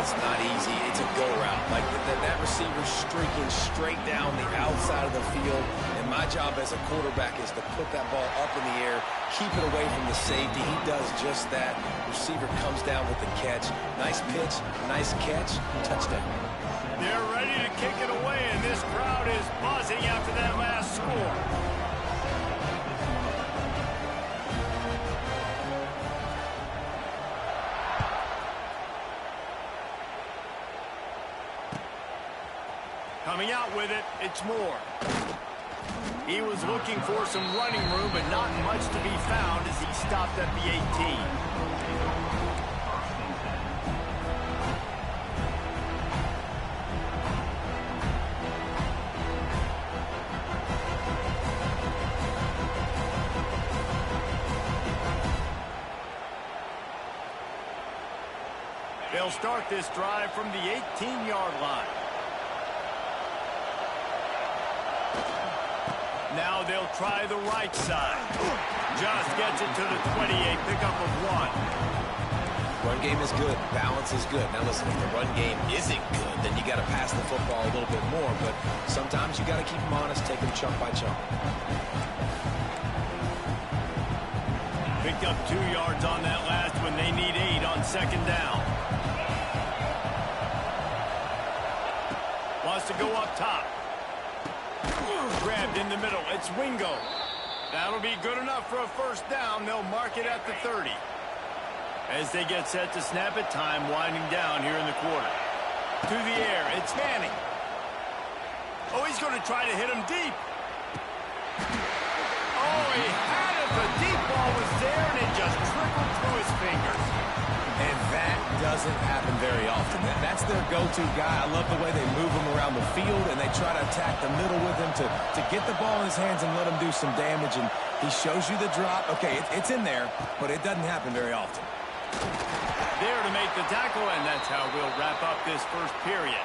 it's not easy. It's a go route. Like that receiver streaking straight down the outside of the field. And my job as a quarterback is to put that ball up in the air, keep it away from the safety. He does just that. Receiver comes down with the catch. Nice pitch, nice catch, touchdown. They're ready to kick it away, and this crowd is buzzing after that last score. Coming out with it, it's Moore. He was looking for some running room, but not much to be found as he stopped at the 18. They'll start this drive from the 18-yard line. Now they'll try the right side. Just gets it to the 28, pickup of 1. Run game is good. Balance is good. Now listen, if the run game isn't good, then you got to pass the football a little bit more. But sometimes you got to keep them honest, take them chunk by chunk. Picked up 2 yards on that last one. They need 8 on second down. Wants to go up top. Grabbed in the middle. It's Wingo. That'll be good enough for a first down. They'll mark it at the 30. As they get set to snap it, time winding down here in the quarter. To the air. It's Manning. Oh, he's going to try to hit him deep. Oh, he had it. The deep ball was there, and it just trickled through his fingers. And that doesn't happen very often. That's their go-to guy. I love the way they move him around the field, and they try to attack the middle with him to get the ball in his hands and let him do some damage. And he shows you the drop. Okay, it's in there, but it doesn't happen very often. There to make the tackle, and that's how we'll wrap up this first period.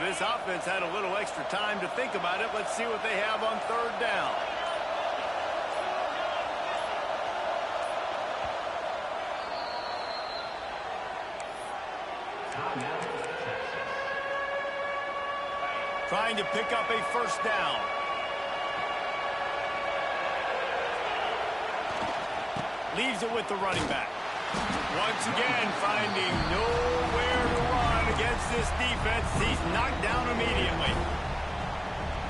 This offense had a little extra time to think about it. Let's see what they have on third down. Trying to pick up a first down. Leaves it with the running back. Once again, finding nowhere to run against this defense. He's knocked down immediately.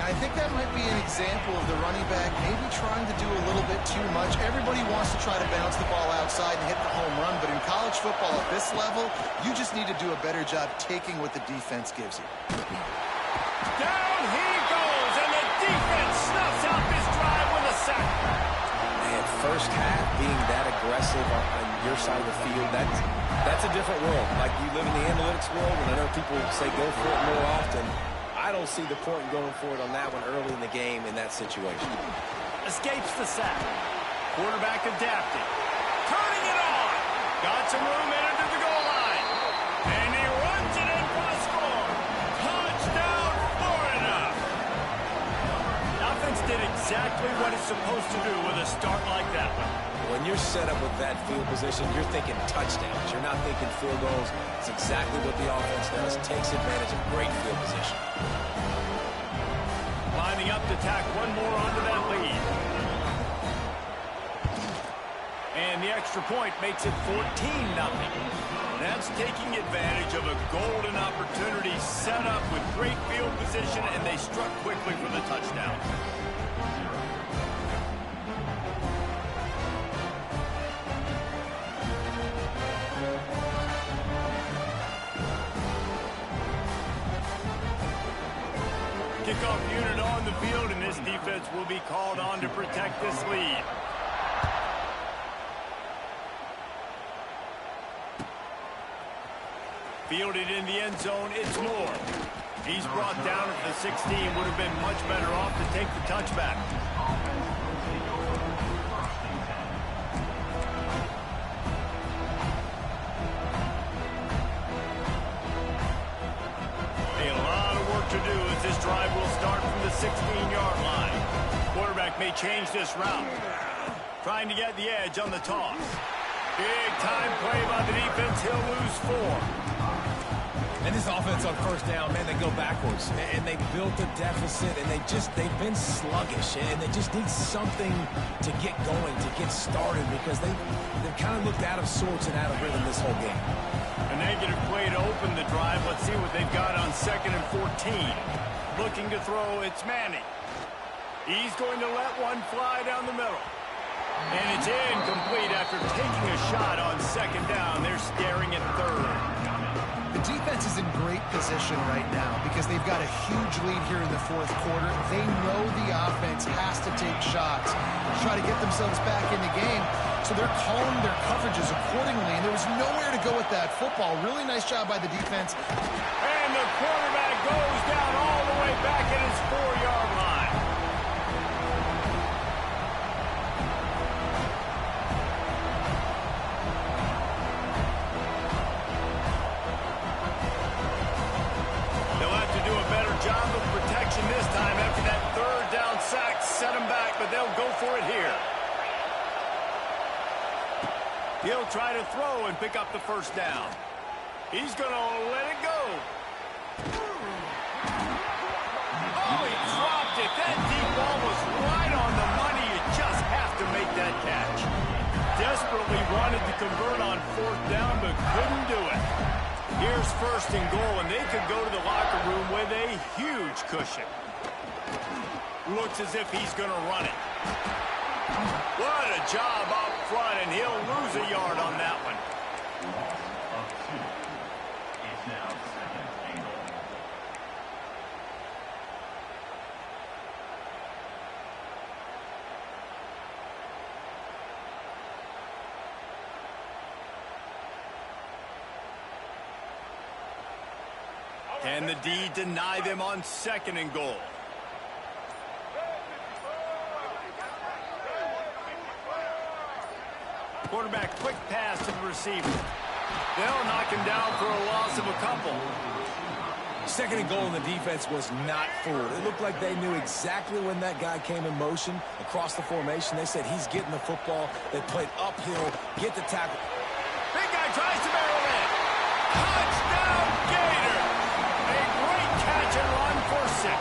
I think that might be an example of the running back maybe trying to do a little bit too much. Everybody wants to try to bounce the ball outside and hit the home run, but in college football at this level, you just need to do a better job taking what the defense gives you. Down he goes, and the defense snuffs out this drive with a sack. Man, first half being that aggressive on your side of the field, that's a different world. Like, you live in the analytics world, and I know people say go for it more often. I don't see the point in going for it on that one early in the game in that situation. Escapes the sack. Quarterback adapting. Turning it on. Got some room entered to the goal line. And he runs it in for a score. Touchdown, Florida. The offense did exactly what it's supposed to do with a start like that one. When you're set up with that field position, you're thinking touchdowns. You're not thinking field goals. It's exactly what the offense does. Takes advantage of great field position. Lining up to tack one more onto that lead. And the extra point makes it 14-0. That's taking advantage of a golden opportunity set up with great field position, and they struck quickly for the touchdown. Kickoff unit on the field, and this defense will be called on to protect this lead. Fielded in the end zone, it's Moore. He's brought down at the 16. Would have been much better off to take the touchback. A lot of work to do as this drive will start from the 16-yard line. Quarterback may change this route. Trying to get the edge on the toss. Big time play by the defense. He'll lose 4. And this offense on first down, man, they go backwards. And they built a deficit, and they've been sluggish. And they just need something to get going, to get started, because they've kind of looked out of sorts and out of rhythm this whole game. A negative play to open the drive. Let's see what they've got on 2nd and 14. Looking to throw, it's Manning. He's going to let one fly down the middle. And it's incomplete after taking a shot on 2nd down. They're staring at 3rd. The defense is in great position right now because they've got a huge lead here in the 4th quarter. They know the offense has to take shots, try to get themselves back in the game. So they're calling their coverages accordingly, and there was nowhere to go with that football. Really nice job by the defense. And the quarterback goes down all the way back at his 4-yard line. Job of protection this time after that 3rd down sack set him back, but they'll go for it here. He'll try to throw and pick up the 1st down. He's going to let it go. Oh, he dropped it. That deep ball was right on the money. You just have to make that catch. Desperately wanted to convert on 4th down, but couldn't do it. Here's 1st and goal, and they could go to the locker room with a huge cushion. Looks as if he's going to run it. What a job up front, and he'll lose a yard on that one. Can the D deny them on 2nd and goal? Quarterback quick pass to the receiver. They'll knock him down for a loss of a couple. 2nd and goal, and the defense was not fooled. It looked like they knew exactly when that guy came in motion across the formation. They said he's getting the football. They played uphill, get the tackle. Big guy tries to barrel in. Touchdown, Gator! A great catch and run for 6.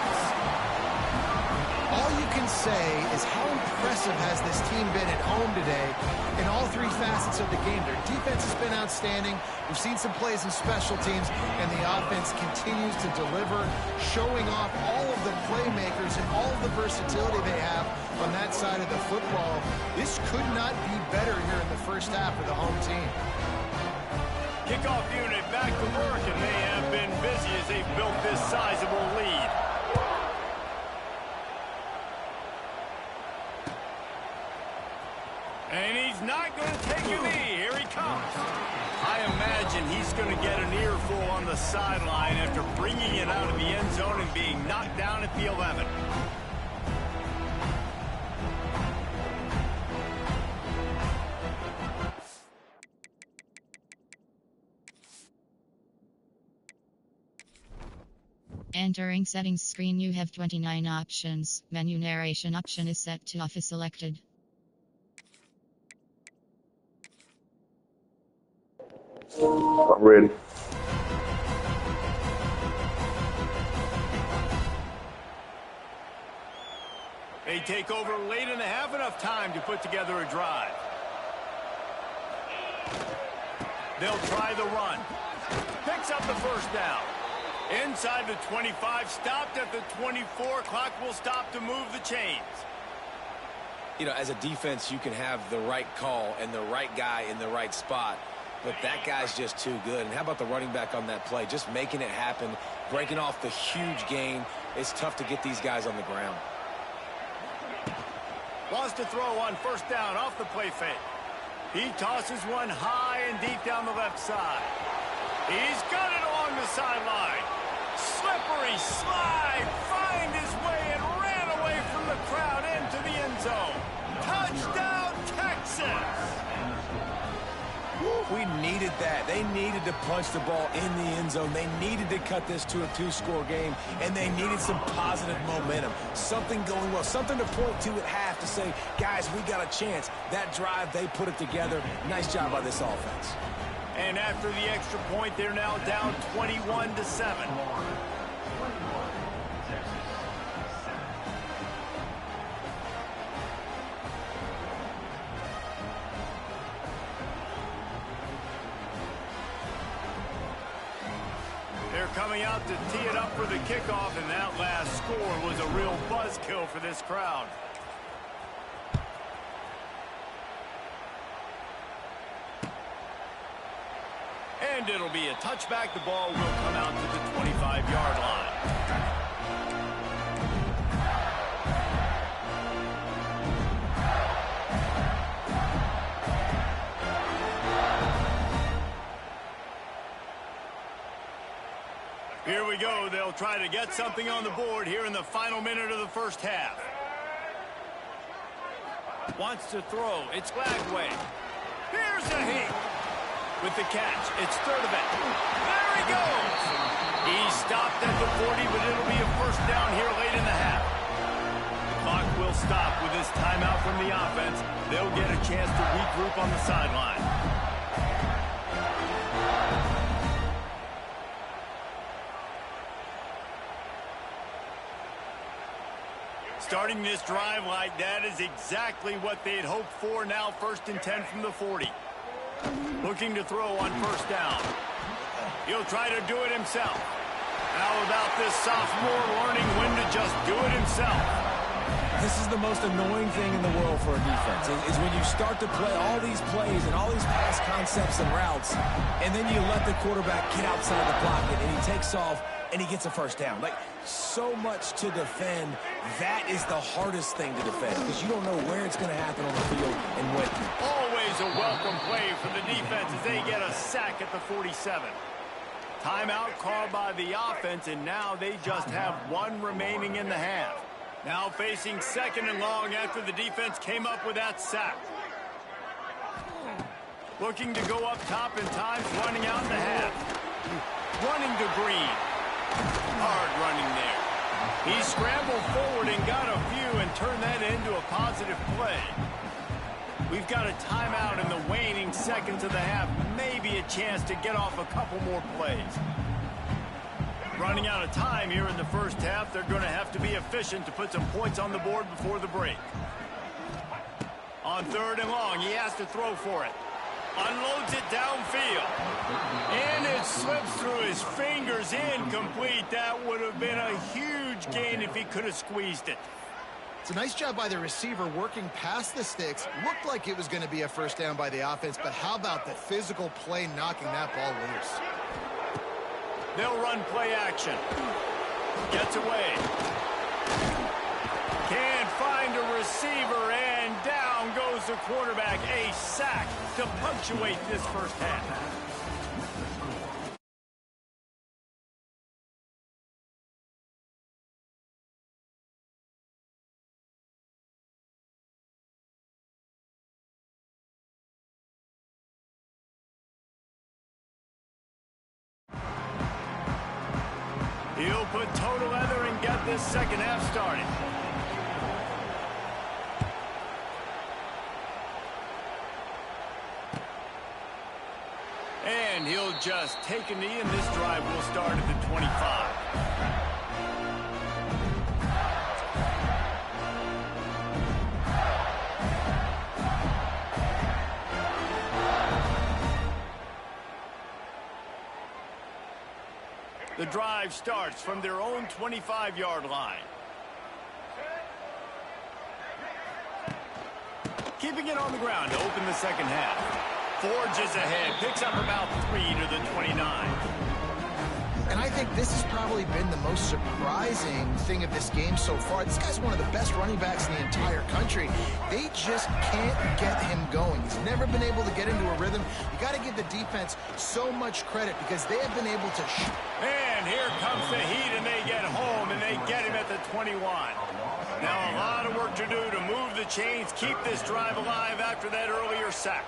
All you can say is how impressive has this team been at home today in all 3 facets of the game. Their defense has been outstanding. We've seen some plays in special teams, and the offense continues to deliver, showing off all of the playmakers and all of the versatility they have on that side of the football. This could not be better here in the first half for the home team. Kickoff unit back to work, and they have been busy as they've built this sizable lead. And he's not going to take a knee. Here he comes. I imagine he's going to get an earful on the sideline after bringing it out of the end zone and being knocked down at the 11. Entering settings screen, you have 29 options. Menu narration option is set to off is selected. I'm ready. They take over late and have enough time to put together a drive. They'll try the run. Picks up the 1st down. Inside the 25, stopped at the 24. Clock will stop to move the chains. You know, as a defense, you can have the right call and the right guy in the right spot, but that guy's just too good. And how about the running back on that play? Just making it happen, breaking off the huge gain. It's tough to get these guys on the ground. Wants to throw on 1st down off the play fake. He tosses one high and deep down the left side. He's got it along the sideline. Slippery slide, find his way and ran away from the crowd into the end zone. Touchdown, Texas! We needed that. They needed to punch the ball in the end zone. They needed to cut this to a 2-score game, and they needed some positive momentum. Something going well, something to point to at half to say, guys, we got a chance. That drive, they put it together. Nice job by this offense. And after the extra point, they're now down 21-7. They're coming out to tee it up for the kickoff, and that last score was a real buzzkill for this crowd. And it'll be a touchback. The ball will come out to the 25-yard line. Here we go. They'll try to get something on the board here in the final minute of the first half. Wants to throw. It's Glagway. Here's a heat. With the catch, it's third event. There he goes! He stopped at the 40, but it'll be a first down here late in the half. The clock will stop with this timeout from the offense. They'll get a chance to regroup on the sideline. Starting this drive like that is exactly what they'd hoped for. Now 1st and 10 from the 40. Looking to throw on first down. He'll try to do it himself. How about this sophomore learning when to just do it himself? This is the most annoying thing in the world for a defense, is when you start to play all these plays and all these pass concepts and routes, and then you let the quarterback get outside the pocket, and he takes off, and he gets a first down. Like, so much to defend. That is the hardest thing to defend, because you don't know where it's going to happen on the field and when. Always a welcome play for the defense as they get a sack at the 47. Timeout called by the offense, and now they just have one remaining in the half. Now facing 2nd and long after the defense came up with that sack. Looking to go up top in times, running out in the half. Running to Green. Hard running there. He scrambled forward and got a few and turned that into a positive play. We've got a timeout in the waning seconds of the half. Maybe a chance to get off a couple more plays. Running out of time here in the first half. They're going to have to be efficient to put some points on the board before the break. On 3rd and long, he has to throw for it. Unloads it downfield. And it slips through his fingers, incomplete. That would have been a huge gain if he could have squeezed it. It's a nice job by the receiver working past the sticks. Looked like it was going to be a first down by the offense, but how about the physical play knocking that ball loose? They'll run play action. Gets away. Can't find a receiver, and down goes the quarterback. A sack to punctuate this first half. He'll put total leather and get this second half started. And he'll just take a knee, and this drive will start at the 25. The drive starts from their own 25-yard line. Keeping it on the ground to open the second half. Forges ahead, picks up about 3 to the 29. And I think this has probably been the most surprising thing of this game so far. This guy's one of the best running backs in the entire country. They just can't get him going. He's never been able to get into a rhythm. You got to give the defense so much credit because they have been able to And here comes the Heat, and they get home, and they get him at the 21. Now a lot of work to do to move the chains, keep this drive alive after that earlier sack.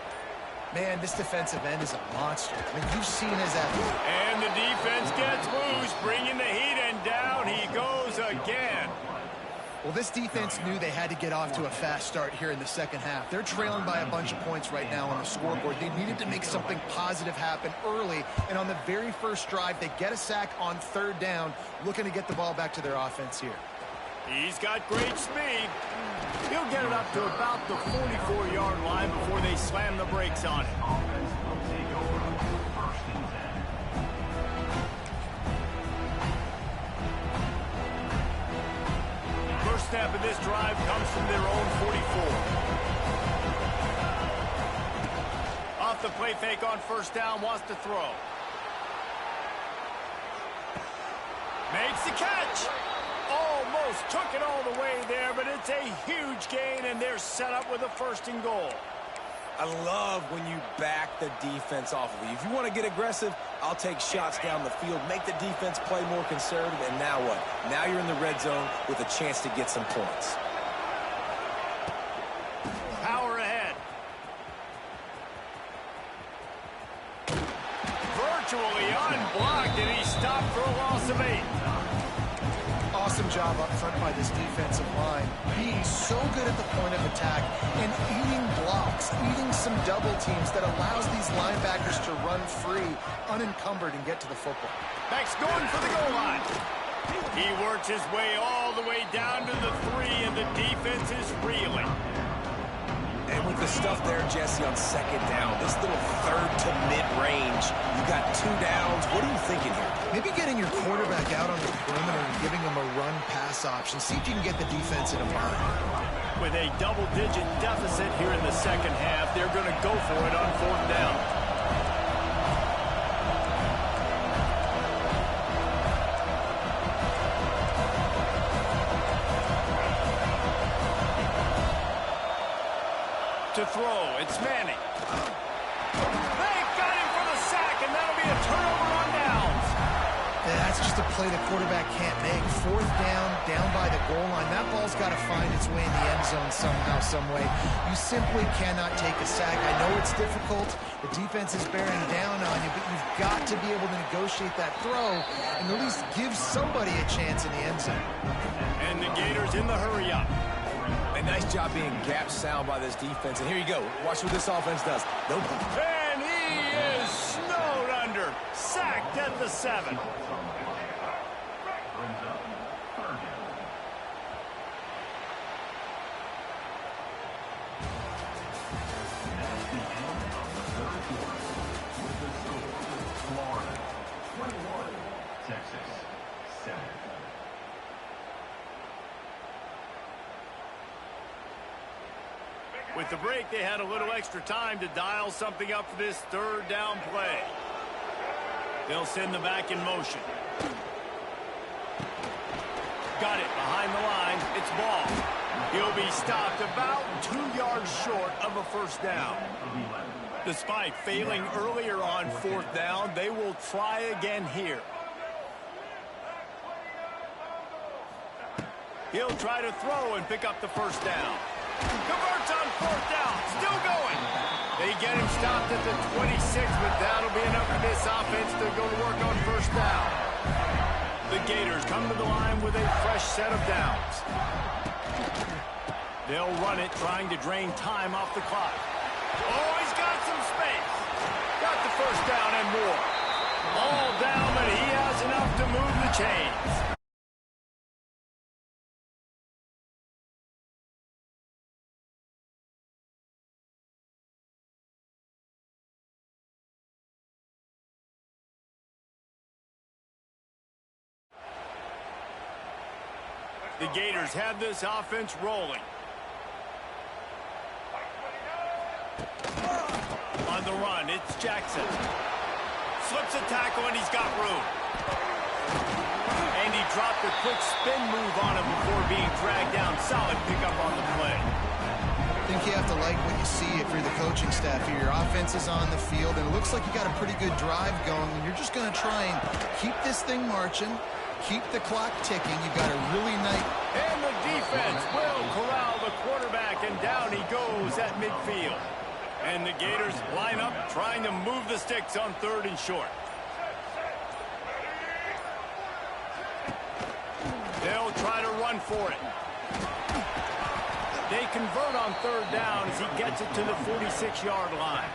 Man, this defensive end is a monster. I mean, you've seen his effort. And the defense gets loose, bringing the Heat, and down he goes again. Well, this defense knew they had to get off to a fast start here in the second half. They're trailing by a bunch of points right now on the scoreboard. They needed to make something positive happen early, and on the very first drive, they get a sack on third down, looking to get the ball back to their offense here. He's got great speed. He'll get it up to about the 44-yard line before they slam the brakes on it. First snap of this drive comes from their own 44. Off the play fake on first down, wants to throw. Makes the catch. Almost took it all the way there, but it's a huge gain, and they're set up with a 1st and goal. I love when you back the defense off of you. If you want to get aggressive, I'll take shots down the field, make the defense play more conservative, and now what? Now you're in the red zone with a chance to get some points. Power ahead. Virtually unblocked, and he stopped for a loss of 8. Awesome job up front by this defensive line. Being so good at the point of attack and eating blocks, eating some double teams that allows these linebackers to run free, unencumbered, and get to the football. Max going for the goal line. He works his way all the way down to the 3, and the defense is reeling. And with the stuff there, Jesse, on second down, this little third to mid-range, you got 2 downs. What are you thinking here? Maybe getting your quarterback out on the perimeter and giving him a run-pass option. See if you can get the defense in a bind. With a double-digit deficit here in the second half, they're going to go for it on 4th down. To throw, it's Manning. They got him for the sack, and that'll be a turnover on downs. Yeah, that's just a play the quarterback can't make. 4th down, down by the goal line. That ball's got to find its way in the end zone somehow, some way. You simply cannot take a sack. I know it's difficult. The defense is bearing down on you, but you've got to be able to negotiate that throw and at least give somebody a chance in the end zone. And the Gators in the hurry-up. A nice job being gap sound by this defense. And here you go. Watch what this offense does. Nope. And he is snowed under. Sacked at the 7. With the break, they had a little extra time to dial something up for this 3rd down play. They'll send the back in motion. Got it behind the line. It's ball. He'll be stopped about 2 yards short of a 1st down. Despite failing earlier on 4th down, they will try again here. He'll try to throw and pick up the 1st down. Converts on 4th down. Still going. They get him stopped at the 26, but that'll be enough for this offense to go to work on 1st down. The Gators come to the line with a fresh set of downs. They'll run it, trying to drain time off the clock. Oh, he's got some space. Got the 1st down and more. All down, but he has enough to move the chains. The Gators have this offense rolling. On the run, it's Jackson. Slips a tackle, and he's got room. And he dropped a quick spin move on him before being dragged down. Solid pickup on the play. I think you have to like what you see if you're the coaching staff here. Your offense is on the field, and it looks like you got a pretty good drive going, and you're just going to try and keep this thing marching, keep the clock ticking. You've got a really nice... And the defense will corral the quarterback, and down he goes at midfield. And the Gators line up, trying to move the sticks on 3rd and short. They'll try to run for it. They convert on 3rd down as he gets it to the 46-yard line.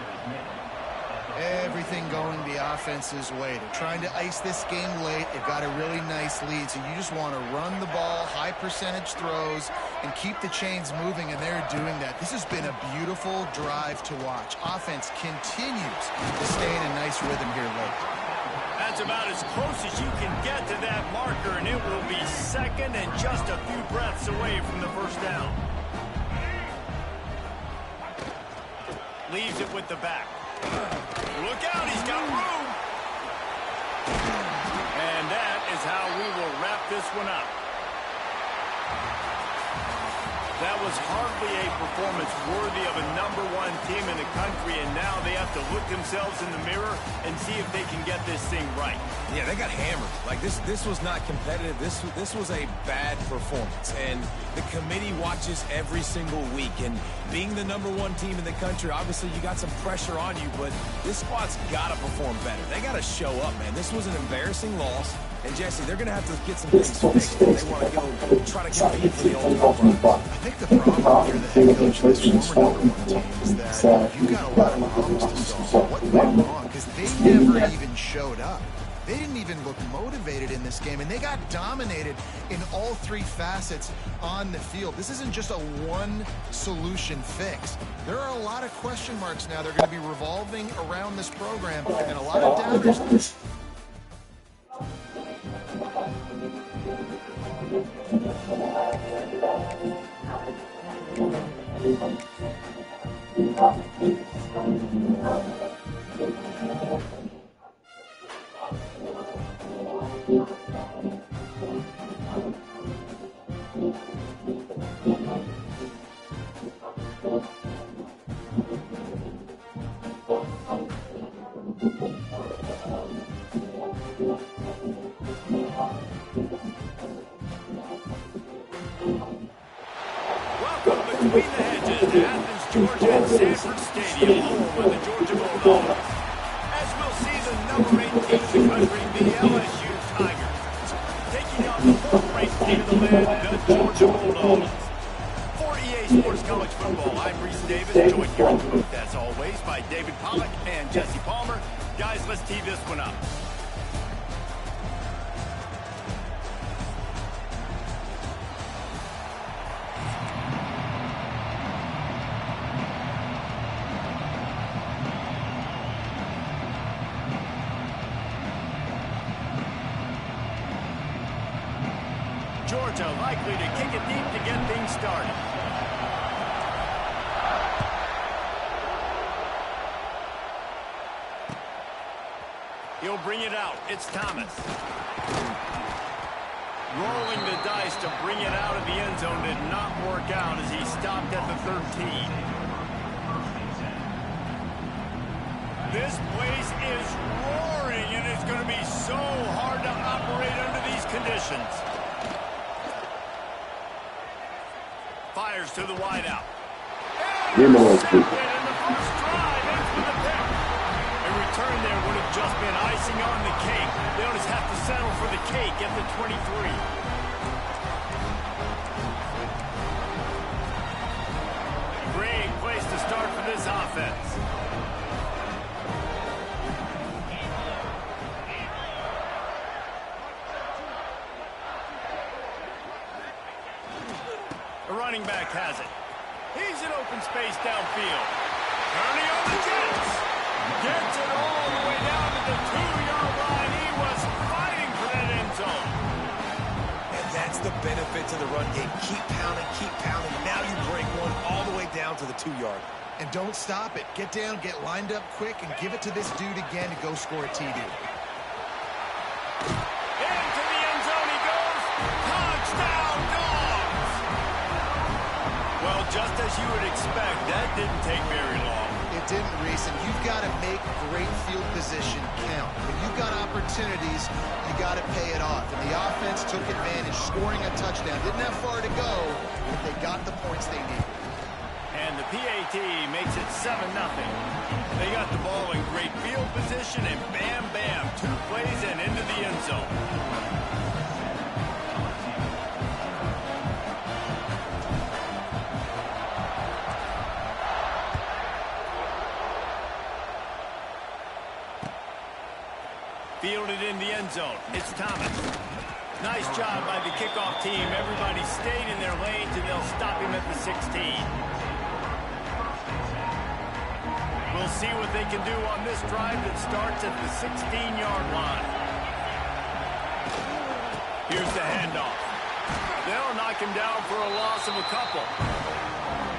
Everything going the offense's way. They're trying to ice this game late. They've got a really nice lead, so you just want to run the ball, high percentage throws, and keep the chains moving, and they're doing that. This has been a beautiful drive to watch. Offense continues to stay in a nice rhythm here late. That's about as close as you can get to that marker, and it will be 2nd and just a few breaths away from the 1st down. Leaves it with the back. Look out, he's got room. And that is how we will wrap this one up. That was hardly a performance worthy of a #1 team in the country, and now they have to look themselves in the mirror and see if they can get this thing right. Yeah, they got hammered. Like, this was not competitive. This was a bad performance, and the committee watches every single week. And being the #1 team in the country, obviously you got some pressure on you, but this squad's got to perform better. They got to show up, man. This was an embarrassing loss. And, Jesse, they're going to have to get some things fixed if they want to go try to compete for the ultimate run. I think the problem here, the head coach of this former #1 team, is that you've got a lot of problems to solve. What went wrong? Because they never even showed up. They didn't even look motivated in this game, and they got dominated in all 3 facets on the field. This isn't just a one-solution fix. There are a lot of question marks now. They're going to be revolving around this program, and a lot of doubters. Between the hedges, Athens, Georgia, and Sanford Stadium, home of the Georgia Bulldogs. As we'll see the #8 team in the country, the LSU Tigers, taking on the 4th-ranked team of the land, the Georgia Bulldogs. For EA Sports College Football, I'm Reese Davis, joined here in the booth, as always, by David Pollack and Jesse Palmer. Guys, let's tee this one up. Georgia likely to kick it deep to get things started. He'll bring it out. It's Thomas. Rolling the dice to bring it out of the end zone did not work out as he stopped at the 13. This place is roaring, and it's going to be so hard to operate under these conditions. Fires to the wideout. And the first drive ends with a pick. A return there would have just been icing on the cake. They'll just have to settle for the cake at the 23. Great place to start for this offense. The running back has it. He's in open space downfield. Turning on the Jets. Gets it all the way down to the 2-yard line. He was fighting for that end zone. And that's the benefit to the run game. Keep pounding, keep pounding. Now you break one all the way down to the 2-yard. And don't stop it. Get down, get lined up quick, and give it to this dude again to go score a TD. Well, just as you would expect, that didn't take very long. It didn't, Reese, and you've got to make great field position count. When you've got opportunities, you got to pay it off. And the offense took advantage, scoring a touchdown. Didn't have far to go, but they got the points they needed. And the PAT makes it 7-0. They got the ball in great field position, and bam, bam, 2 plays and into the end zone. Fielded in the end zone. It's Thomas. Nice job by the kickoff team. Everybody stayed in their lanes, and they'll stop him at the 16. We'll see what they can do on this drive that starts at the 16-yard line. Here's the handoff. They'll knock him down for a loss of a couple.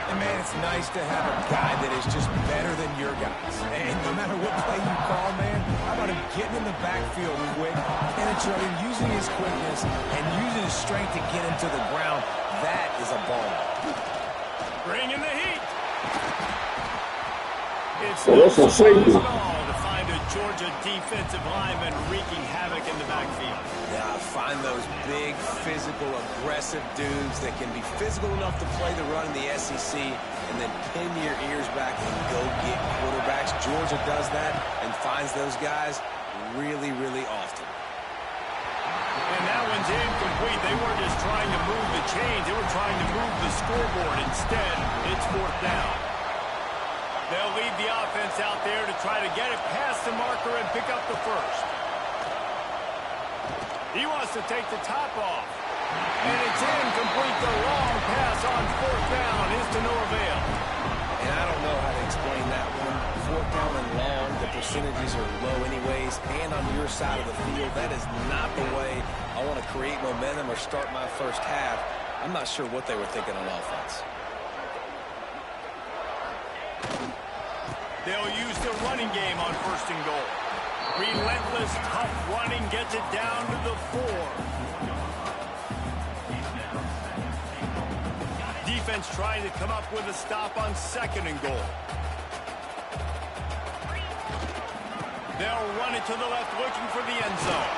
And, man, it's nice to have a guy that is just better than your guys. And no matter what play you call, man, how about him getting in the backfield quick, penetrating, using his quickness, and using his strength to get him to the ground. That is a ball. Bringing the heat. It's Well, that's a safety. at all to find a Georgia defensive lineman wreaking havoc in the backfield. Yeah, find those big, physical, aggressive dudes that can be physical enough to play the run in the SEC and then pin your ears back and go get quarterbacks. Georgia does that and finds those guys really, really often. And that one's incomplete. They weren't just trying to move the chains. They were trying to move the scoreboard. Instead, it's 4th down. They'll lead the offense out there to try to get it past the marker and pick up the first. He wants to take the top off. And it's incomplete. The long pass on 4th down is to no avail. And I don't know how to explain that one. 4th down and long, the percentages are low anyways, and on your side of the field, that is not the way I want to create momentum or start my first half. I'm not sure what they were thinking on offense. They'll use the running game on 1st and goal. Relentless, tough running gets it down to the 4. Defense trying to come up with a stop on 2nd and goal. They'll run it to the left looking for the end zone.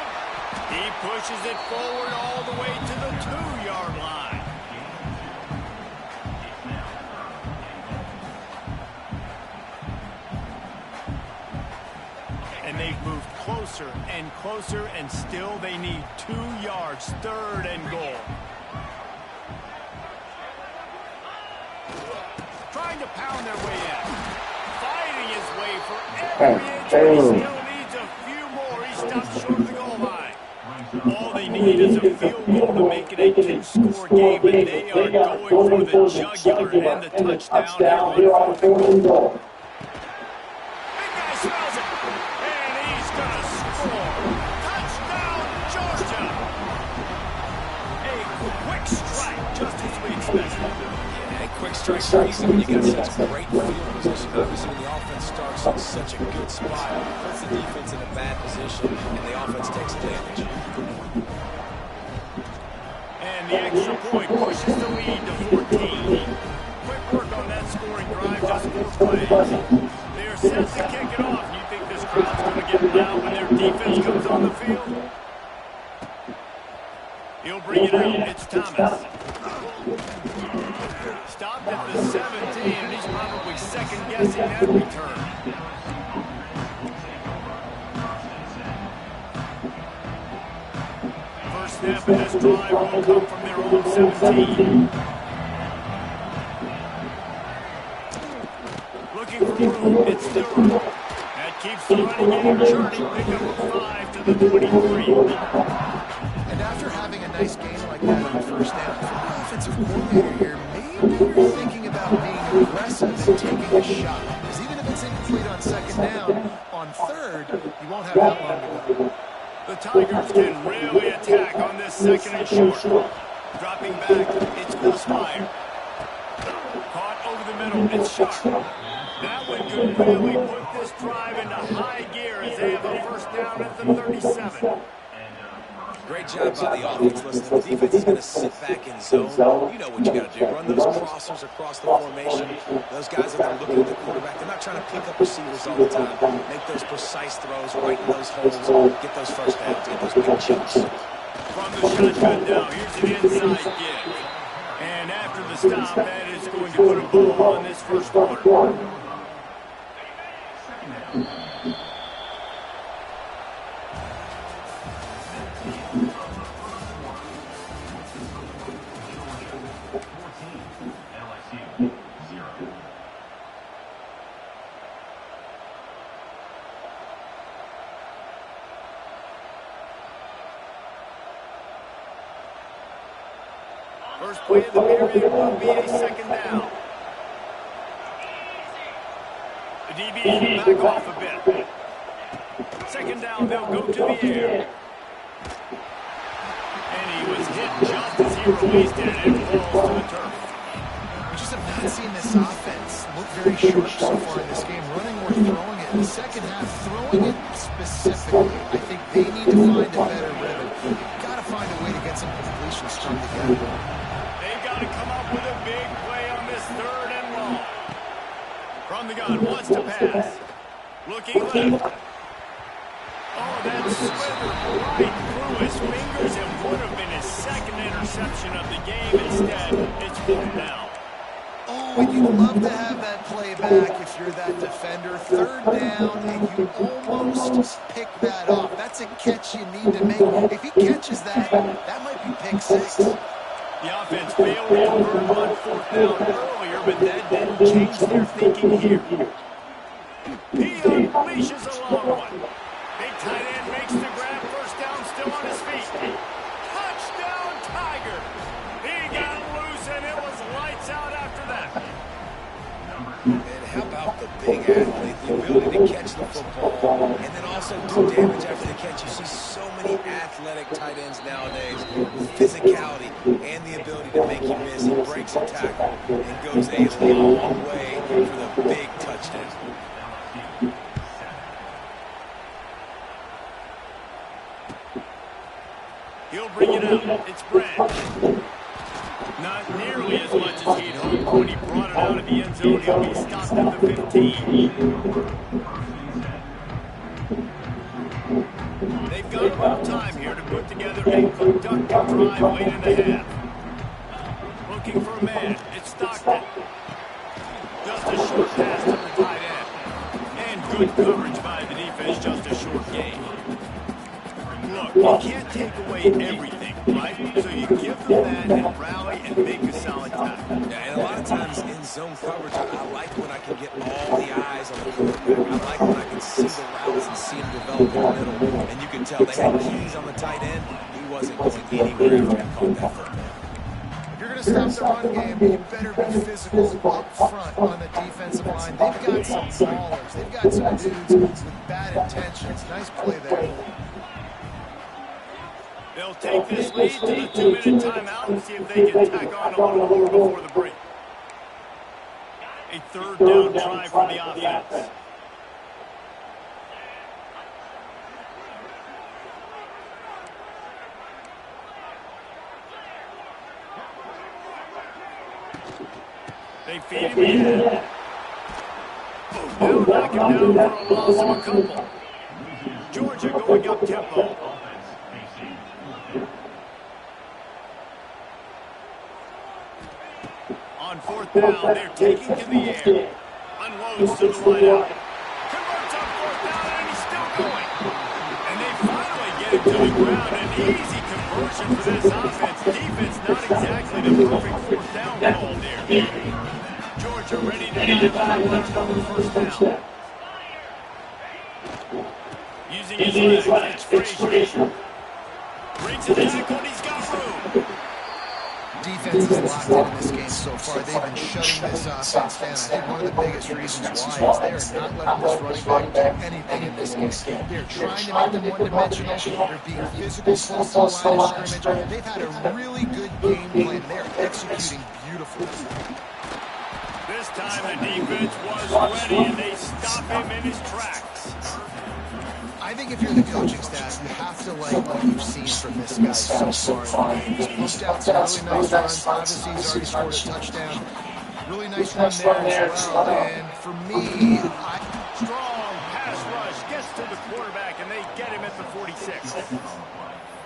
He pushes it forward all the way to the 2-yard line. And they've moved closer and closer, and still they need 2 yards, 3rd and goal. Trying to pound their way in. Fighting his way for every inch, but he still needs a few more. He stops short of the goal line. All they need is a field goal to make it a 2-score game, and they are going for the jugular and the touchdown here on 4th and goal. Big guy smells it. Quick strikes are easy when you get such great field position. Obviously, when the offense starts in such a good spot, it puts the defense in a bad position, and the offense takes advantage. And the extra point pushes the lead to 14. Quick work on that scoring drive, just 4 plays. They're set to kick it off. You think this crowd's going to get loud when their defense comes on the field? He'll bring it out. It's Thomas. Stopped at the 17, and he's probably second-guessing that return. First snap of this drive will come from their own 17. Looking for room. It's still room. That keeps the running game churning. Pick up 5 to the 23. And after having a nice game like that on 1st down, for the offensive coordinator here, maybe you're thinking about being aggressive and taking a shot. Because even if it's incomplete on 2nd down, on 3rd, you won't have that long to go. The Tigers can really attack on this 2nd and short. Dropping back, it's Kusmeyer. Caught over the middle, it's Sharp. That one could really put this drive into high gear as they have a 1st down at the 37. Great job by the offense. Listen, the defense is going to sit back in zone. You know what you got to do. Run those crossers across the formation. Those guys are there looking at the quarterback. They're not trying to pick up receivers all the time. Make those precise throws right in those holes. Get those first downs. Get those big chunks. From the shotgun now, here's an inside give. And after the stop, that is going to put a bow on this first quarter. First play of the period will be a second down. The DB back off a bit. Second down, they'll go to the air. And he was hit just as he released it, and it falls to the turf. We just have not seen this offense look very sharp so far in this game, running or throwing it. In the second half, throwing it specifically, I think they need to find a better rhythm. You've got to find a way to get some completions strung together. To come up with a big play on this third and long. From the gun, wants to pass. Looking left. Oh, that slithered right through his fingers and would have been his second interception of the game. Instead, it's fourth down. Oh, and you'd love to have that play back if you're that defender. Third down, and you almost pick that off. That's a catch you need to make. If he catches that, that might be pick six. The offense failed to convert on fourth down earlier, but that didn't change their thinking here. He unleashes a long one. Big tight end makes the grab. First down, still on his feet. Touchdown, Tiger. He got loose, and it was lights out after that. And how about the big athlete, the ability to catch the football, and then also do damage after the catch. You see so many athletic tight ends nowadays with physicality and the ability to make you miss. He breaks a tackle and goes a long way for the big touchdown. He'll bring it out. It's Brand. Not nearly as much as he'd hoped when he brought it out of the end zone. He'll be stopped at the 15. They've got a little time here to put together a productive drive late in the half. Looking for a man. It's Stockton. Just a short pass to the tight end. And good coverage by the defense. Just a short gain. Look, you can't take away everything, right? So you give them that and rally and make a solid tackle. Yeah, and a lot of times in zone coverage, I like when I can get all the eyes on the quarterback. I like when I can see the routes and see him develop in the middle. And you can tell they had keys on the tight end. He wasn't going anywhere after he caught that football. If you're going to stop the run game, you better be physical up front on the defensive line. They've got some ballers. They've got some dudes with bad intentions. Nice play there. They'll take this lead to the 2-minute timeout and see if they can tack on a little more before the break. A third down try from the offense. They feed him again. They'll knock him down for a loss of a couple. Georgia going up tempo. On fourth down, they're taking to the air. Unloads to the wideout. Converts on fourth down, and he's still going. And they finally get it to the ground. An easy conversion for this offense. Defense not exactly the perfect fourth down call there. Georgia ready to dive back on the first down. Using his legs, it's Frazier. Brings it tackle, and he's got room. Defense is locked in this game so far. They've been shutting this offense down. I think one of the biggest reasons why is they're not letting this running back do anything in this game. They're trying to make them one-dimensional. They're being physical close to the line of scrimmage. They've had a really good game plan. They're executing beautifully. This time the defense was ready, and they stop him in his tracks. I I think if you're the coaching staff, you have to like what you've seen from this guy so far in the game. He's pumped out some really nice runs. Obviously, he's already scored a touchdown. Really nice run there as well. And for me, strong pass rush gets to the quarterback, and they get him at the 46.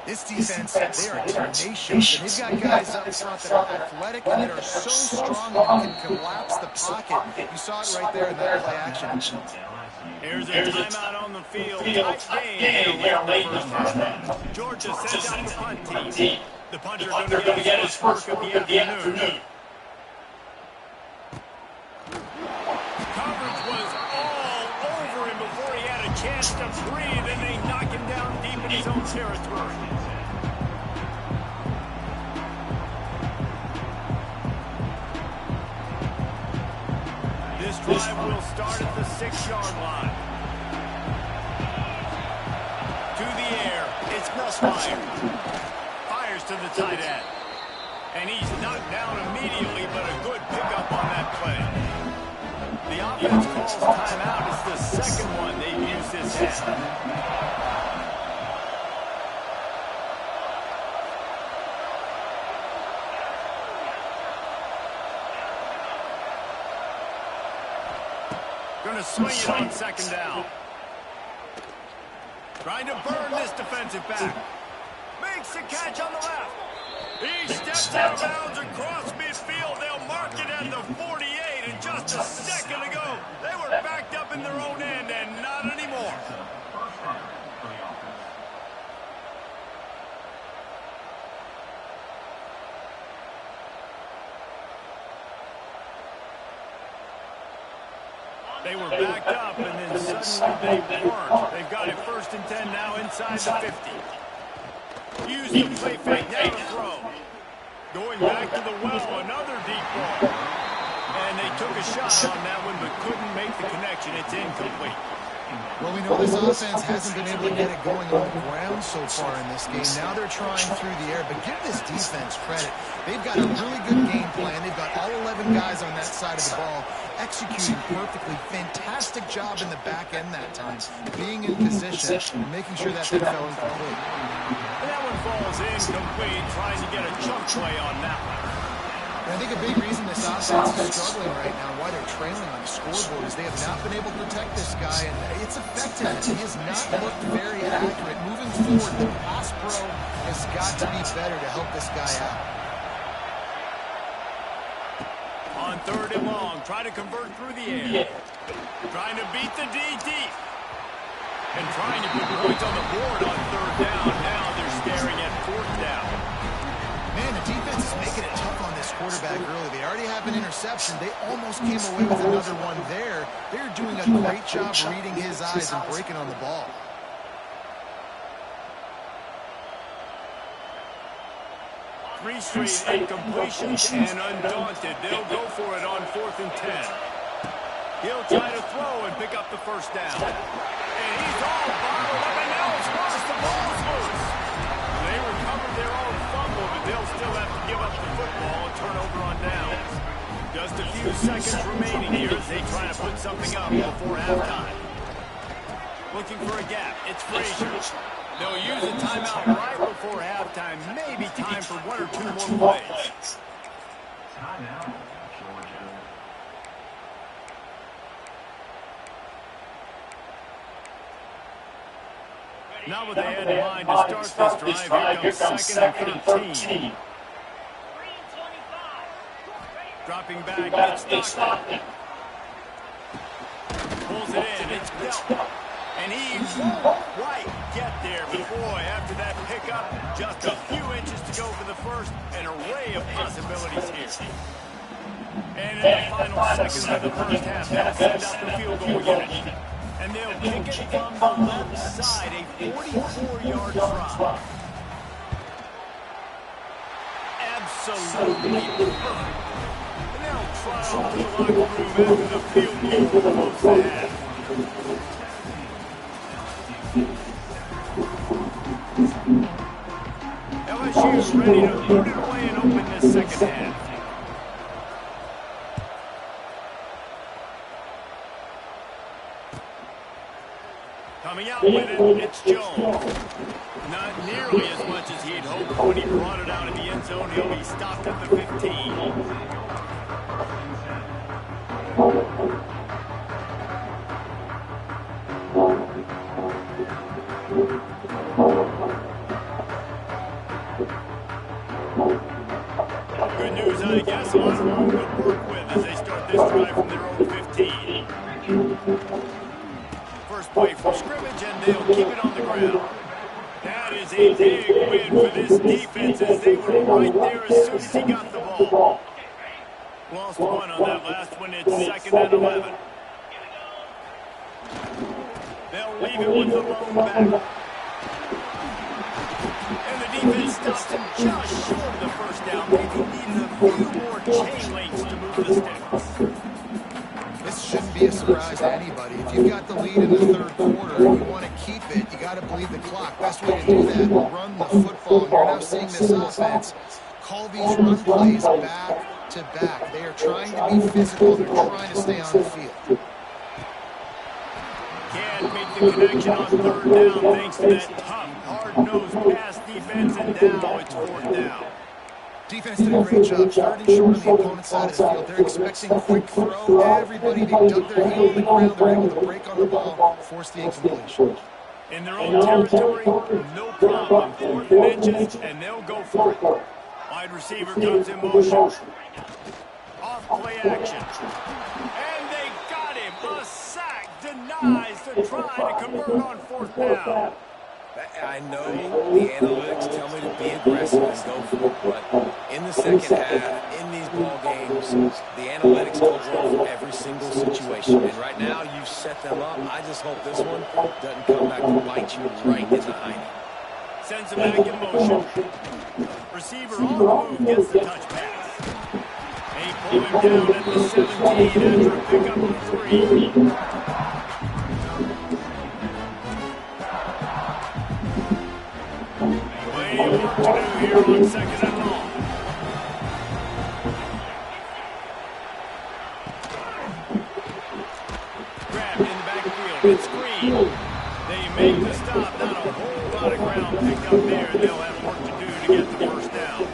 This defense, they are tenacious, and they've got guys up front that are athletic and that are so strong and can collapse the pocket. You saw it right there in that play action. Here's a timeout on the field. Tight game here late in the first half. Georgia sends out the punt team. The punter going to get his first work of the afternoon. Coverage was all over him before he had a chance to breathe, and they knock him down deep in his own territory. This drive will start at the 6-yard line. To the air, it's Nussmeier. Fires to the tight end. And he's knocked down immediately, but a good pickup on that play. The offense calls timeout. It's the second one they've used this half. Going to swing it on second down. Trying to burn this defensive back. Makes the catch on the left. He steps out of bounds across midfield. They'll mark it at the 48. And just a second ago, they were backed up in their own end, and not anymore. They were backed up, and then suddenly they weren't. They've got it 1st and 10 now inside the 50. Use the play fake, now the throw. Going back to the well, another deep ball. And they took a shot on that one, but couldn't make the connection. It's incomplete. Well, we know this offense hasn't been able to get it going on the ground so far in this game. Now they're trying through the air, but give this defense credit. They've got a really good game plan. They've got all 11 guys on that side of the ball executing perfectly. Fantastic job in the back end that time, being in position and making sure that thing fell incomplete. And that one falls incomplete, trying to get a chunk play on that one. I think a big reason this offense is struggling right now, why they're trailing on the scoreboard, is they have not been able to protect this guy, and it's affected him. He has not looked very accurate. Moving forward, the pass pro has got to be better to help this guy out. On 3rd and long, try to convert through the air. Trying to beat the D deep. And trying to put points on the board on 3rd down. Now they're staring at 4th down. Man, the defense is making it tough on this quarterback early. They already have an interception. They almost came away with another one there. They're doing a great job reading his eyes and breaking on the ball. Three straight incompletions, and undaunted, they'll go for it on 4th and 10. He'll try to throw and pick up the 1st down. And he's all bottled up, and now it's lost. The ball's loose. They recovered their own fumble, but they'll still have to give up the football and turnover on downs. Just a few seconds remaining here as they try to put something up before halftime. Looking for a gap. It's Frazier. They'll use a timeout right before halftime. Maybe time for 1 or 2 more plays. Timeout, Georgia. Now what they had in mind to start this drive, here comes 2nd and 13. Dropping back, it's Stockton. Pulls it in, it's Delp. And he won't quite get there, but boy, after that pickup, just a few inches to go for the first, an array of possibilities here. And in the final seconds of the first half, they'll send out the field goal unit. And they'll kick it from the left side, a 44-yard drop. Absolutely perfect. And they'll trot to the locker room after the field goal close the half. LSU is ready to put it away and open this second half. Coming out with it, it's Jones. Not nearly as much as he'd hoped when he brought it out of the end zone. He'll be stopped at the 15. Good news, I guess, a lot of room to work with as they start this drive from their own 15. First play from scrimmage, and they'll keep it on the ground. That is a big win for this defense as they were right there as soon as he got the ball. Lost one on that last one. It's 2nd and 11. They'll leave it with the lone back. And the defense stops him just short of the first down. Maybe needed a few more chain links to move the sticks. This shouldn't be a surprise to anybody. If you've got the lead in the third quarter and you want to keep it, you got to bleed the clock. Best way to do that, run the football. And you're now seeing this offense call these run plays back to back. They are trying to be physical. They're trying to stay on the field. Can't make the connection on 3rd down thanks to that tough, hard-nosed pass defense, and now it's 4th down. Defense did a great job, 3rd and short on the opponent's side of the field. They're expecting a quick throw. Everybody dug their heel on the ground. They're able to break on the ball, force the incompletion. In their own territory, no problem. 4th and inches, and they'll go for it. Wide receiver comes in motion. Off play action. And they got him. A sack denies the try to convert on 4th down. I know the analytics tell me to be aggressive and go for it, but in the second half, in these ball games, the analytics go wrong for every single situation. And right now, you've set them up. I just hope this one doesn't come back to bite you right in the hiney. Sends him back in motion. Receiver on the move gets the touch pass. They pull him down at the 17 after a pickup of 3. Plenty of work to do here on 2nd and long. Grabbed in the backfield and screen. They make the stop. Not a whole lot of ground picked up there. They'll have work to do to get the first down.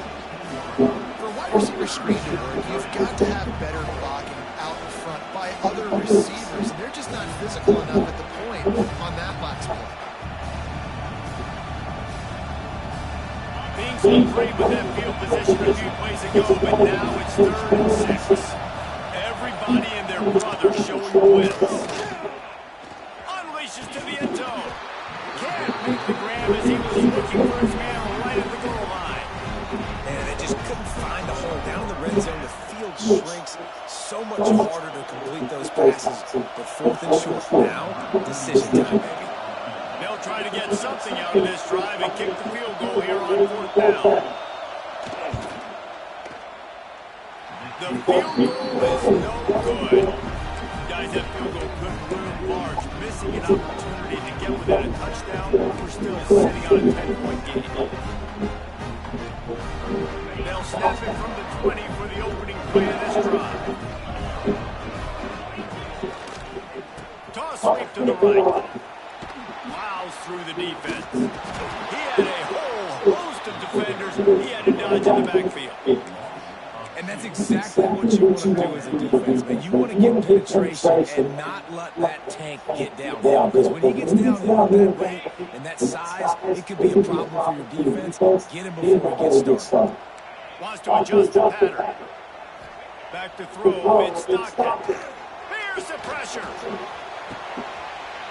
For a wide receiver screen to work, you've got to have better blocking out in front by other receivers. They're just not physical enough at the point on that last play. Things looked great with that field position a few plays ago, but now it's 3rd and 6. Everybody and their brother showing wins. Unleashes to the end zone. Can't make the grab as he was looking for his man right at the goal line. And they just couldn't find a hole. Down in the red zone, the field shrinks. So much harder to complete those passes. But 4th and short now, decision time, baby. They'll try to get something out of this drive and kick the field goal here on 4th down. The field goal is no good. Guys, that field goal could loom large. Missing an opportunity to get within a touchdown. We're still sitting on a 10-point game. They'll snap it from the 20 for the opening play of this drive. Toss sweep to the right. Plows through the defense. He had a whole host of defenders he had to dodge in the backfield. And that's exactly what you want to do as a defense, man. You want to get penetration and not let that tank get downhill. Because when he gets downhill that way and that size, it could be a problem for your defense. Get him before he gets started. Wants to adjust the pattern. Back to throw, mid-Stockton. There's the pressure.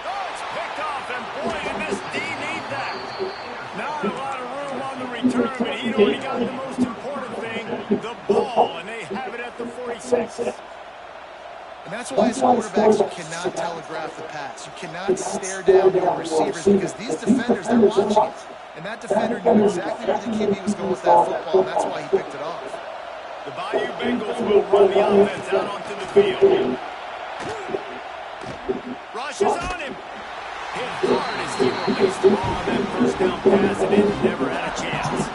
Oh, it's picked off, and boy, did this D need that. Not a lot of room on the return, but he'd already got the most important thing, the ball, and they have it at the 46. And that's why as quarterbacks, you cannot telegraph the pass. You cannot stare down your receivers because these defenders, they're watching it. And that defender knew exactly where the QB was going with that football, and that's why he picked it off. The Bayou Bengals will run the offense out onto the field. Rush is on him. Hit hard as he released the ball on that first down pass, and it never had a chance.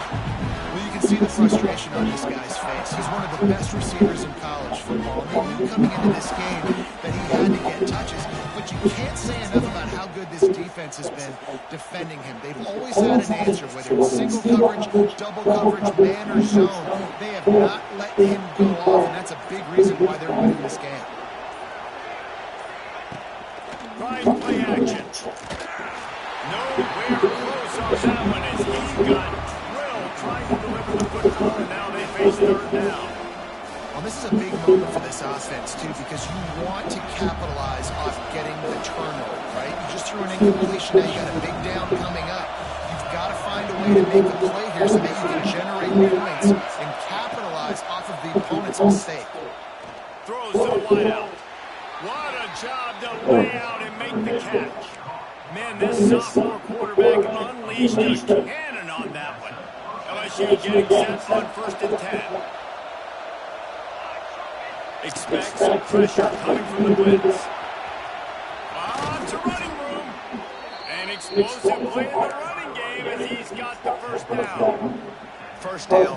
Well, you can see the frustration on this guy's face. He's one of the best receivers in college football. And they knew coming into this game that he had to get touches, but but you can't say enough about how good this defense has been defending him. They've always had an answer, whether it's single coverage, double coverage, man or zone. They have not let him go off, and that's a big reason why they're winning this game. Trying to play action. Nowhere close on that one as he got drilled trying to deliver the football, and now they face third down. Well, this is a big moment for this offense, too, because you want to capitalize off getting the turnover, right? You just threw an incompletion, now you got a big down coming up. You've got to find a way to make a play here so that you can generate points and capitalize off of the opponent's mistake. Throws to the wideout. What a job to lay out and make the catch. Man, this sophomore quarterback unleashed a cannon on that one. LSU getting set on 1st and 10. Expect some pressure coming from the blitz. To running room. An explosive play in the running game as he's got the first down. First down,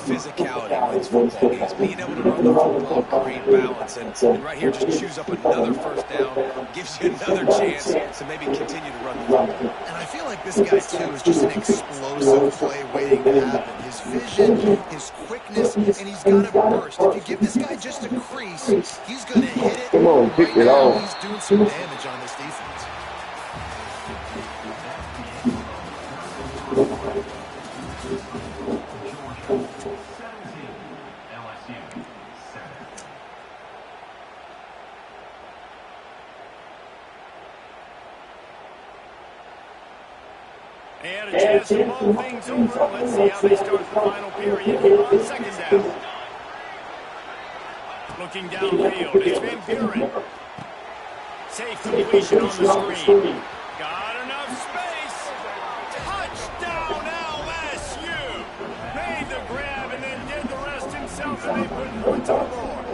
physicality wins football games. Being able to run the football, create balance, and right here just choose up another first down, gives you another chance to maybe continue to run the football. And I feel like this guy, too, is just an explosive play waiting to happen. His vision, his quickness, and he's got a burst. If you give this guy just a crease, he's going to hit it. Come on, pick it off. He's doing some damage on this defense. They had a chance to blow things over. Let's see how they start the final period here on 2nd down. Looking downfield, it's Van Buren. Safe completion on the screen. Got enough space. Touchdown LSU. Made the grab and then did the rest himself, and they put points on the board.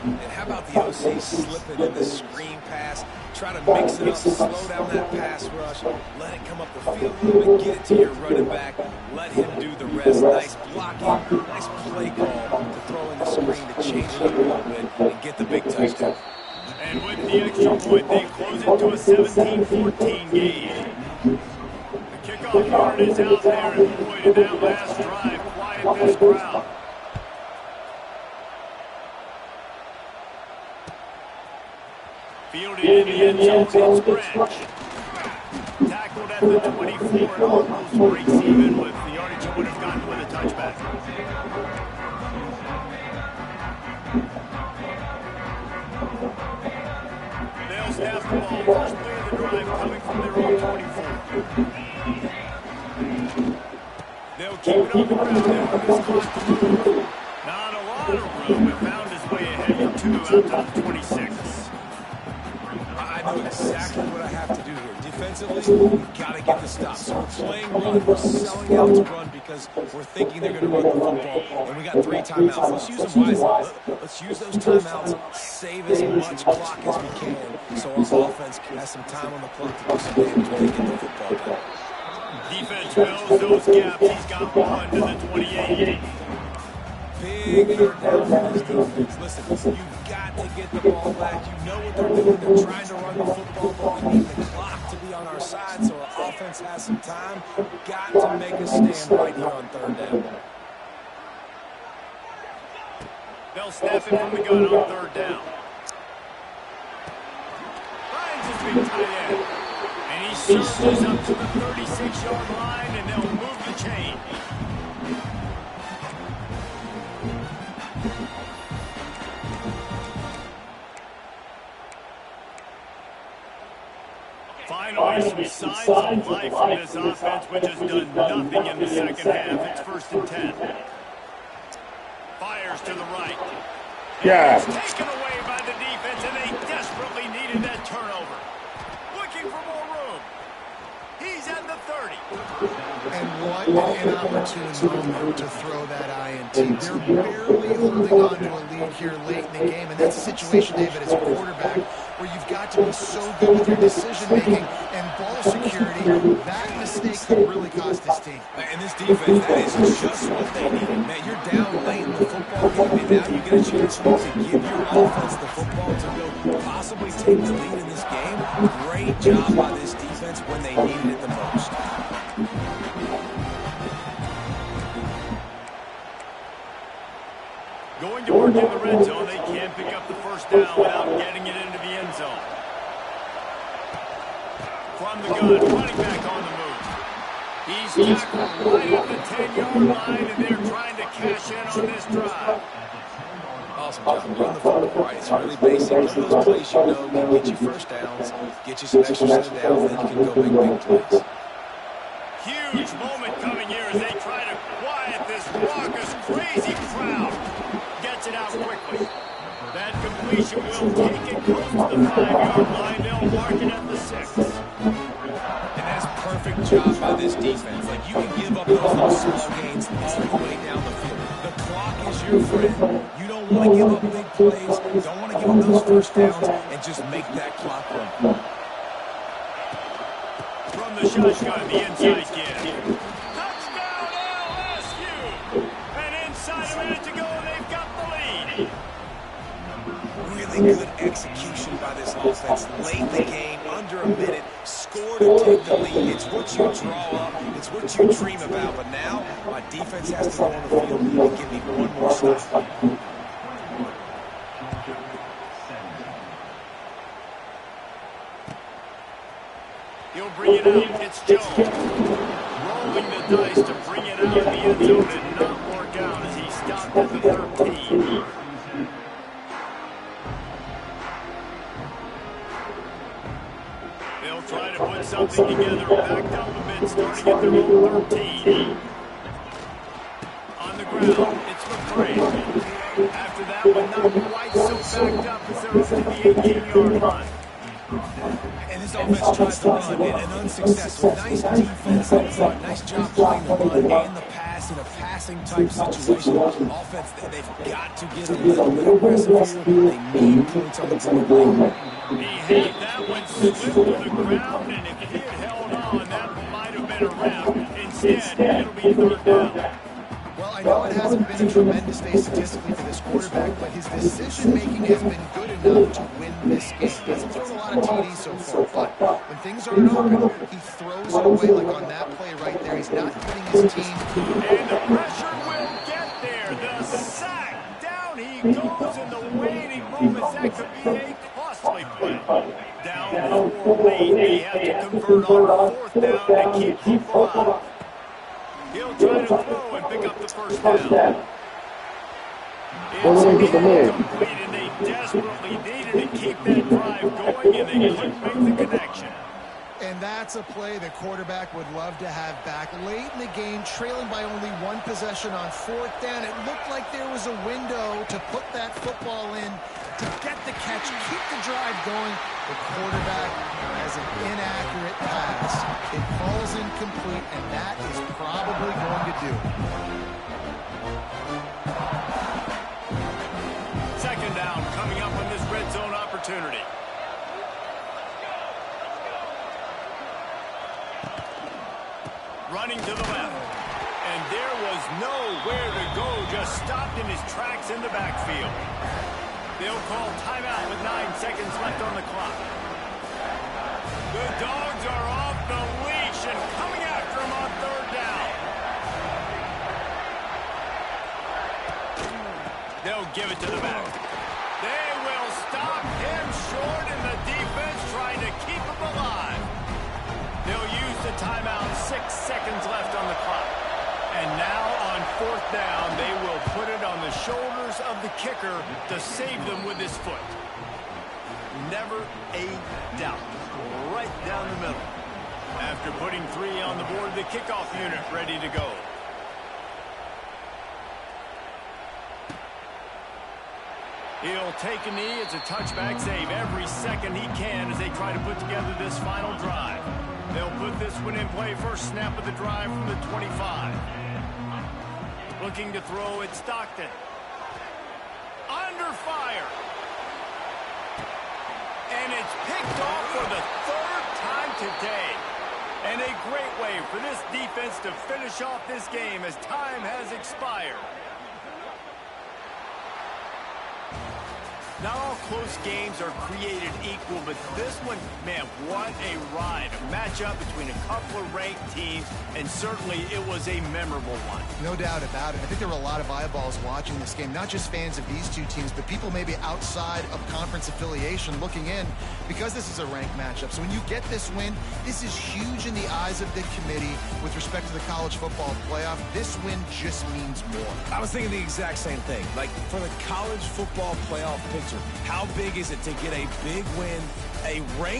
And how about the OC slipping in the screen pass? Try to mix it up, slow down that pass rush, let it come up the field a little bit, get it to your running back, let him do the rest. Nice blocking, nice play call to throw in the screen to change it up a little bit and get the big touchdown. And with the extra point, they close it to a 17-14 game. The kickoff yard is out there, and boy, did that last drive quiet this crowd. Fielded in the end zone, it's Branch. Tackled at the 24 and almost breaks even with the yardage he would have gotten with a touchback. They'll snap the ball. First play of the drive coming from their own 24. They'll keep it on the ground and this clock to move. Not a lot of room, but found his way ahead for 2 out to the 26. I know exactly what I have to do here. Defensively, we've got to get the stop. So we're playing run. We're selling out to run because we're thinking they're going to run the football. And we got 3 timeouts. Let's use them wisely. Let's use those timeouts, save as much clock as we can so our offense has some time on the clock to do some damage when they get the football back. Defense fills those gaps. He's got 1 to the 28. Big third down for this defense. Listen, you've got to get the ball back. You know what they're doing. They're trying to run the football, but we need the clock to be on our side so our offense has some time. Got to make a stand right here on 3rd down. They'll snap it from the gun on 3rd down. Finds his big tight end. And he surges up to the 36-yard line, and they'll move the chain. Finally, some signs of life from this offense, which has done nothing in the second half. It's 1st and 10. Fires to the right. Yeah. It's taken away by the defense, and they desperately needed that turnover. Looking for more room. He's at the 30. And What an inopportune moment to throw that INT. They're barely holding on to a lead here late in the game, and that's a situation, David, as a quarterback, where you've got to be so good with your decision-making and ball security. That mistake could really cost his team. And this defense, that is just what they need. Man, you're down late in the football game, and now you get a chance to give your offense the football to go possibly take the lead in this game. Great job by this defense when they needed it the most. Going to work in the red zone. They can't pick up the first down without getting it into the end zone. From the gun, running back on the move. He's tackled right at the 10-yard line, and they're trying to cash in on this drive. Awesome job. Run the football right. It's really basic. Those plays you know can get you first downs, get you some extra set of downs, then you can go make big plays. Huge moment coming here as they try to quiet this raucous, crazy crowd. Gets it out quickly. That completion will take it close to the 5-yard line. They'll mark it at the 6. And that's a perfect job by this defense. Like, you can give up those little small gains all the way down the field. The clock is your friend. You don't want to give up big plays. Don't want to give up those first downs and just make that clock run. From the shotgun, the inside kid. Touchdown LSU! And inside a minute to go, they've got the lead. Really good execution by this offense. Late in the game, under a minute, score to take the lead. It's what you draw up. It's what you dream about. But now, my defense has to go on the field and give me one more stop. He'll bring it out. It's Jones. Rolling the dice to bring it out of the end zone. Did not work out as he stopped at the 13. They'll try to put something together. Backed up a bit, starting at their own 13. On the ground, it's McCray. After that one, not quite so backed up as they're up to the 18-yard line. And this offense tries to run and unsuccessful. Nice defense up front. Nice job playing the run and the pass in a passing-type situation. Offense, they've got to get a little bit aggressive here. They need points on the board. He had that one slip to the ground, and if he had held on, that might have been a wrap. Instead, it'll be third down. Well, I know it hasn't been a tremendous day statistically for this quarterback, but his decision-making has been good enough to win this game. He hasn't thrown a lot of TDs so far, but when things aren't open, he throws it away like on that play right there. He's not getting his team. And the pressure will get there. The sack. Down he goes in the waning moments. That could be a costly play. Down 4 late. They have to convert on 4th down to keep hope alive. He'll try to throw and pick up the first down. It's incomplete, and they desperately needed to keep that drive going, and they couldn't make the connection. And that's a play the quarterback would love to have back. Late in the game, trailing by only 1 possession on 4th down, it looked like there was a window to put that football in, to get the catch, keep the drive going. The quarterback has an inaccurate pass. It falls incomplete, and that is probably going to do it. Second down coming up on this red zone opportunity. Running to the left. And there was nowhere to go, just stopped in his tracks in the backfield. They'll call timeout with 9 seconds left on the clock. The Dogs are off the leash and coming after him on 3rd down. They'll give it to the back. They will stop him short, and the defense trying to keep him alive. They'll use the timeout. 6 seconds left on the clock. And now on 4th down, they will put it on the shoulders of the kicker to save them with his foot. Never a doubt. Right down the middle. After putting 3 on the board, the kickoff unit ready to go. He'll take a knee. It's a touchback save every second he can as they try to put together this final drive. They'll put this one in play first snap of the drive from the 25. Looking to throw it, Stockton. Under fire. And it's picked off for the third time today. And a great way for this defense to finish off this game as time has expired. Not all close games are created equal, but this one, man, what a ride. A matchup between a couple of ranked teams, and certainly it was a memorable one. No doubt about it. I think there were a lot of eyeballs watching this game, not just fans of these two teams, but people maybe outside of conference affiliation looking in because this is a ranked matchup. So when you get this win, this is huge in the eyes of the committee with respect to the college football playoff. This win just means more. I was thinking the exact same thing. Like, for the college football playoff picture, how big is it to get a big win, a ranked